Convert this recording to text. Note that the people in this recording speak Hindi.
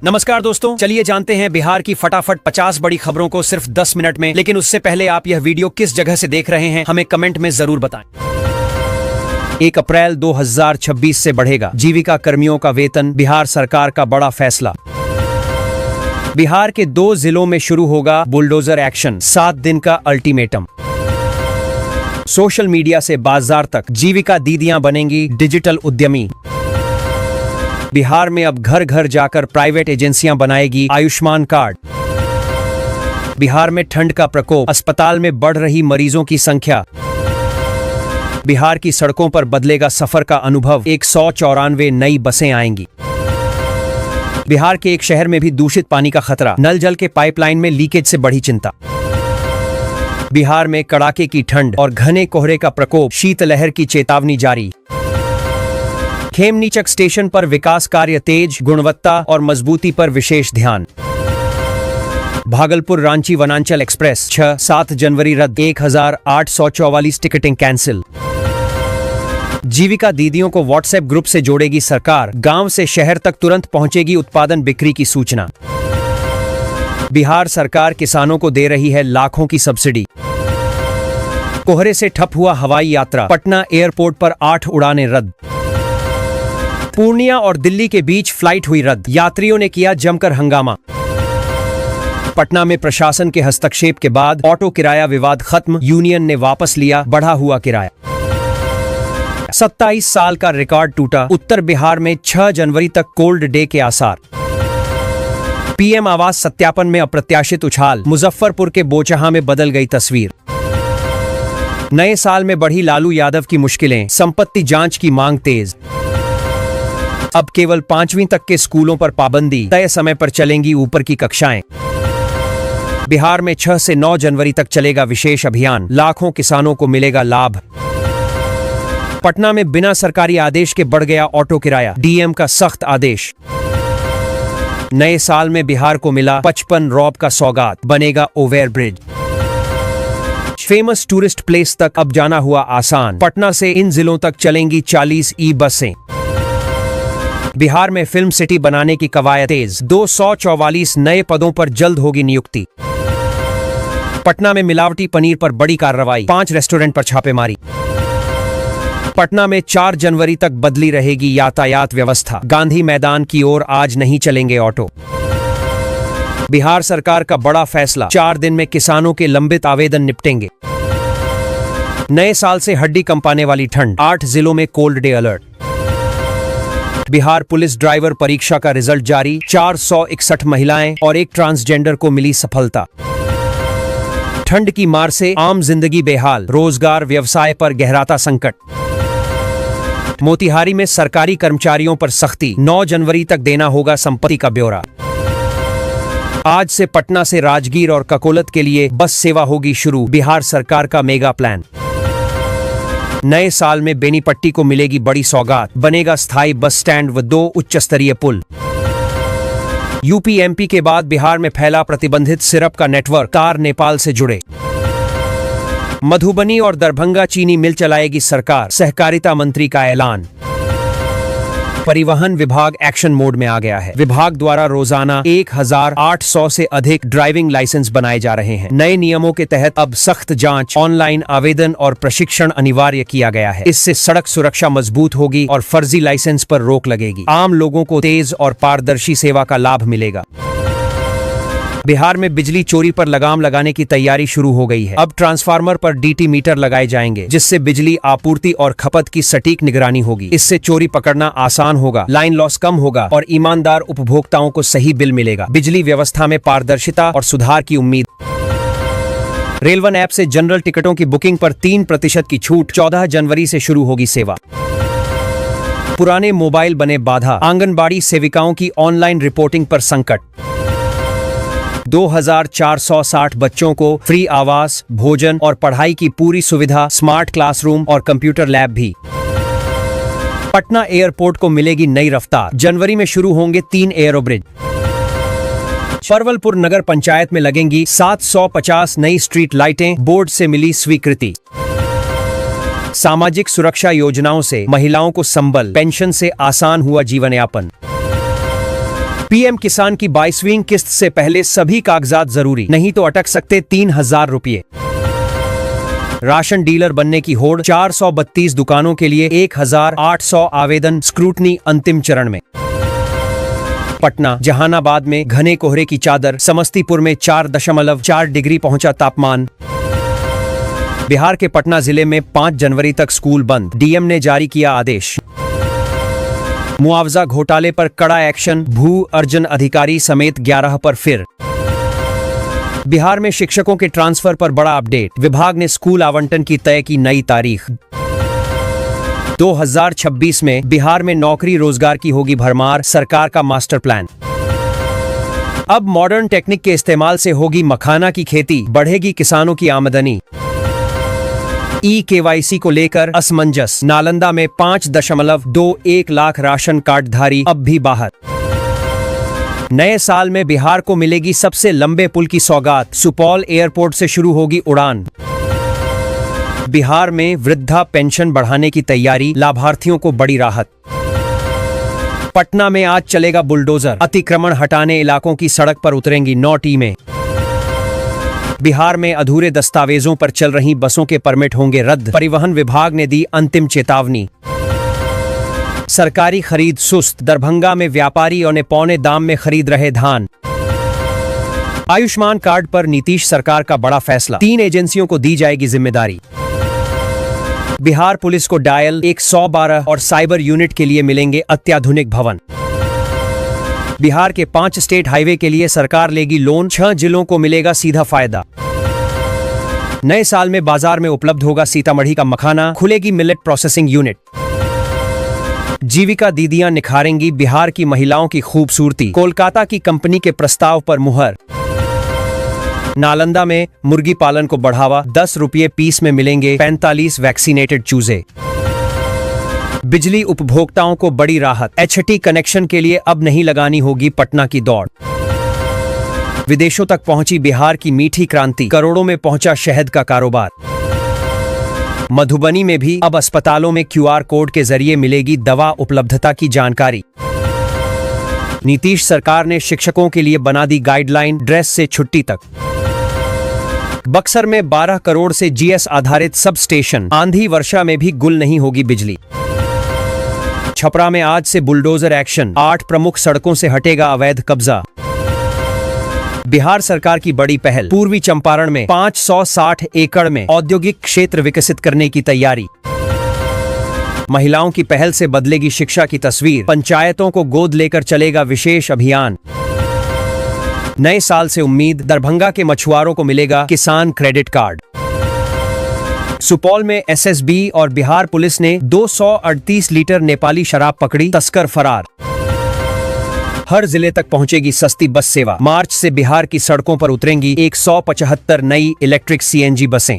नमस्कार दोस्तों, चलिए जानते हैं बिहार की फटाफट 50 बड़ी खबरों को सिर्फ 10 मिनट में। लेकिन उससे पहले आप यह वीडियो किस जगह से देख रहे हैं हमें कमेंट में जरूर बताएं। 1 अप्रैल 2026 से बढ़ेगा जीविका कर्मियों का वेतन, बिहार सरकार का बड़ा फैसला। बिहार के 2 जिलों में शुरू होगा बुलडोजर एक्शन, 7 दिन का अल्टीमेटम। सोशल मीडिया से बाजार तक जीविका दीदियां बनेंगी डिजिटल उद्यमी। बिहार में अब घर घर जाकर प्राइवेट एजेंसियां बनाएगी आयुष्मान कार्ड। बिहार में ठंड का प्रकोप, अस्पताल में बढ़ रही मरीजों की संख्या। बिहार की सड़कों पर बदलेगा सफर का अनुभव, 194 नई बसें आएंगी। बिहार के एक शहर में भी दूषित पानी का खतरा, नल जल के पाइपलाइन में लीकेज से बढ़ी चिंता। बिहार में कड़ाके की ठंड और घने कोहरे का प्रकोप, शीतलहर की चेतावनी जारी। खेमनीचक स्टेशन पर विकास कार्य तेज, गुणवत्ता और मजबूती पर विशेष ध्यान। भागलपुर रांची वनांचल एक्सप्रेस 6-7 जनवरी रद्द, 1844 टिकटिंग कैंसिल। जीविका दीदियों को व्हाट्सएप ग्रुप से जोड़ेगी सरकार, गांव से शहर तक तुरंत पहुंचेगी उत्पादन बिक्री की सूचना। बिहार सरकार किसानों को दे रही है लाखों की सब्सिडी। कोहरे से ठप हुआ हवाई यात्रा, पटना एयरपोर्ट पर 8 उड़ानें रद्द। पूर्णिया और दिल्ली के बीच फ्लाइट हुई रद्द, यात्रियों ने किया जमकर हंगामा। पटना में प्रशासन के हस्तक्षेप के बाद ऑटो किराया विवाद खत्म, यूनियन ने वापस लिया बढ़ा हुआ किराया। 27 साल का रिकॉर्ड टूटा, उत्तर बिहार में 6 जनवरी तक कोल्ड डे के आसार। पीएम आवास सत्यापन में अप्रत्याशित उछाल, मुजफ्फरपुर के बोचहा में बदल गई तस्वीर। नए साल में बढ़ी लालू यादव की मुश्किलें, संपत्ति जांच की मांग तेज। अब केवल 5वीं तक के स्कूलों पर पाबंदी, तय समय पर चलेंगी ऊपर की कक्षाएं। बिहार में 6 से 9 जनवरी तक चलेगा विशेष अभियान, लाखों किसानों को मिलेगा लाभ। पटना में बिना सरकारी आदेश के बढ़ गया ऑटो किराया, डीएम का सख्त आदेश। नए साल में बिहार को मिला 55 रॉब का सौगात, बनेगा over bridge. Famous tourist place तक अब जाना हुआ आसान, पटना से इन जिलों तक चलेंगी 40 ई बसें। बिहार में फिल्म सिटी बनाने की कवायद तेज, 244 नए पदों पर जल्द होगी नियुक्ति। पटना में मिलावटी पनीर पर बड़ी कार्रवाई, 5 रेस्टोरेंट पर छापेमारी। पटना में 4 जनवरी तक बदली रहेगी यातायात व्यवस्था, गांधी मैदान की ओर आज नहीं चलेंगे ऑटो। बिहार सरकार का बड़ा फैसला, 4 दिन में किसानों के लंबित आवेदन निपटेंगे। नए साल से हड्डी कंपाने वाली ठंड, 8 जिलों में cold day alert. Bihar police driver परीक्षा का रिजल्ट जारी, 461 महिलाएं और एक ट्रांसजेंडर को मिली सफलता। ठंड की मार से आम जिंदगी बेहाल, रोजगार व्यवसाय पर गहराता संकट। मोतिहारी में सरकारी कर्मचारियों पर सख्ती, 9 जनवरी तक देना होगा संपत्ति का ब्यौरा। आज से पटना से राजगीर और ककोलत के लिए बस सेवा होगी शुरू, बिहार सरकार का मेगा प्लान। नए साल में बेनीपट्टी को मिलेगी बड़ी सौगात, बनेगा स्थायी बस स्टैंड व 2 उच्च स्तरीय पुल। यूपी एमपी के बाद बिहार में फैला प्रतिबंधित सिरप का नेटवर्क, तार नेपाल से जुड़े। मधुबनी और दरभंगा चीनी मिल चलाएगी सरकार, सहकारिता मंत्री का ऐलान। परिवहन विभाग एक्शन मोड में आ गया है, विभाग द्वारा रोजाना 1800 से अधिक ड्राइविंग लाइसेंस बनाए जा रहे हैं। नए नियमों के तहत अब सख्त जांच, ऑनलाइन आवेदन और प्रशिक्षण अनिवार्य किया गया है। इससे सड़क सुरक्षा मजबूत होगी और फर्जी लाइसेंस पर रोक लगेगी। आम लोगों को तेज और पारदर्शी सेवा का लाभ मिलेगा। बिहार में बिजली चोरी पर लगाम लगाने की तैयारी शुरू हो गई है। अब ट्रांसफार्मर पर डीटी मीटर लगाए जाएंगे, जिससे बिजली आपूर्ति और खपत की सटीक निगरानी होगी। इससे चोरी पकड़ना आसान होगा, लाइन लॉस कम होगा और ईमानदार उपभोक्ताओं को सही बिल मिलेगा। बिजली व्यवस्था में पारदर्शिता और सुधार की उम्मीद। रेलवन ऐप से जनरल टिकटों की बुकिंग पर 3% की छूट, 14 जनवरी से शुरू होगी सेवा। पुराने मोबाइल बने बाधा, आंगनबाड़ी सेविकाओं की ऑनलाइन रिपोर्टिंग पर संकट। 2460 बच्चों को फ्री आवास, भोजन और पढ़ाई की पूरी सुविधा, स्मार्ट क्लासरूम और कंप्यूटर लैब भी। पटना एयरपोर्ट को मिलेगी नई रफ्तार, जनवरी में शुरू होंगे 3 एयरोब्रिज। परवलपुर नगर पंचायत में लगेंगी 750 नई स्ट्रीट लाइटें, बोर्ड से मिली स्वीकृति। सामाजिक सुरक्षा योजनाओं से महिलाओं को संबल, पेंशन से आसान हुआ जीवन यापन। पीएम किसान की 22वीं किस्त से पहले सभी कागजात जरूरी, नहीं तो अटक सकते 3,000 रुपये। राशन डीलर बनने की होड़, 432 दुकानों के लिए 1,800 आवेदन, स्क्रूटनी अंतिम चरण में। पटना, जहानाबाद में घने कोहरे की चादर, समस्तीपुर में 4.4 डिग्री पहुंचा तापमान। बिहार के पटना जिले में 5 जनवरी तक स्कूल बंद, डीएम ने जारी किया आदेश। मुआवजा घोटाले पर कड़ा एक्शन, भू अर्जन अधिकारी समेत 11 पर फिर। बिहार में शिक्षकों के ट्रांसफर पर बड़ा अपडेट, विभाग ने स्कूल आवंटन की तय की नई तारीख। 2026 में बिहार में नौकरी रोजगार की होगी भरमार, सरकार का मास्टर प्लान। अब मॉडर्न टेक्निक के इस्तेमाल से होगी मखाना की खेती, बढ़ेगी किसानों की आमदनी। KYC को लेकर असमंजस, नालंदा में 5.21 लाख राशन कार्ड धारी अब भी बाहर। नए साल में बिहार को मिलेगी सबसे लंबे पुल की सौगात, सुपौल एयरपोर्ट से शुरू होगी उड़ान। बिहार में वृद्धा पेंशन बढ़ाने की तैयारी, लाभार्थियों को बड़ी राहत। पटना में आज चलेगा बुलडोजर, अतिक्रमण हटाने इलाकों की सड़क पर उतरेंगी 9 टीमें। बिहार में अधूरे दस्तावेजों पर चल रही बसों के परमिट होंगे रद्द, परिवहन विभाग ने दी अंतिम चेतावनी। सरकारी खरीद सुस्त, दरभंगा में व्यापारी और पौने दाम में खरीद रहे धान। आयुष्मान कार्ड पर नीतीश सरकार का बड़ा फैसला, 3 एजेंसियों को दी जाएगी जिम्मेदारी। बिहार पुलिस को डायल 112 और साइबर यूनिट के लिए मिलेंगे अत्याधुनिक भवन। बिहार के 5 स्टेट हाईवे के लिए सरकार लेगी लोन, 6 जिलों को मिलेगा सीधा फायदा। नए साल में बाजार में उपलब्ध होगा सीतामढ़ी का मखाना, खुलेगी मिलेट प्रोसेसिंग यूनिट। जीविका दीदियां निखारेंगी बिहार की महिलाओं की खूबसूरती, कोलकाता की कंपनी के प्रस्ताव पर मुहर। नालंदा में मुर्गी पालन को बढ़ावा, 10 रुपये पीस में मिलेंगे 45 वैक्सीनेटेड चूजे। बिजली उपभोक्ताओं को बड़ी राहत, HT कनेक्शन के लिए अब नहीं लगानी होगी पटना की दौड़। विदेशों तक पहुंची बिहार की मीठी क्रांति, करोड़ों में पहुंचा शहद का कारोबार। मधुबनी में भी अब अस्पतालों में QR कोड के जरिए मिलेगी दवा उपलब्धता की जानकारी। नीतीश सरकार ने शिक्षकों के लिए बना दी गाइडलाइन, ड्रेस से छुट्टी तक। बक्सर में 12 करोड़ से GS आधारित सब स्टेशन, आंधी वर्षा में भी गुल नहीं होगी बिजली। छपरा में आज से बुलडोजर एक्शन, 8 प्रमुख सड़कों से हटेगा अवैध कब्जा। बिहार सरकार की बड़ी पहल, पूर्वी चंपारण में 560 एकड़ में औद्योगिक क्षेत्र विकसित करने की तैयारी। महिलाओं की पहल से बदलेगी शिक्षा की तस्वीर, पंचायतों को गोद लेकर चलेगा विशेष अभियान। नए साल से उम्मीद, दरभंगा के मछुआरों को मिलेगा किसान क्रेडिट कार्ड। सुपौल में SSB और बिहार पुलिस ने 238 लीटर नेपाली शराब पकड़ी, तस्कर फरार। हर जिले तक पहुंचेगी सस्ती बस सेवा, मार्च से बिहार की सड़कों पर उतरेंगी 175 नई इलेक्ट्रिक CNG बसें।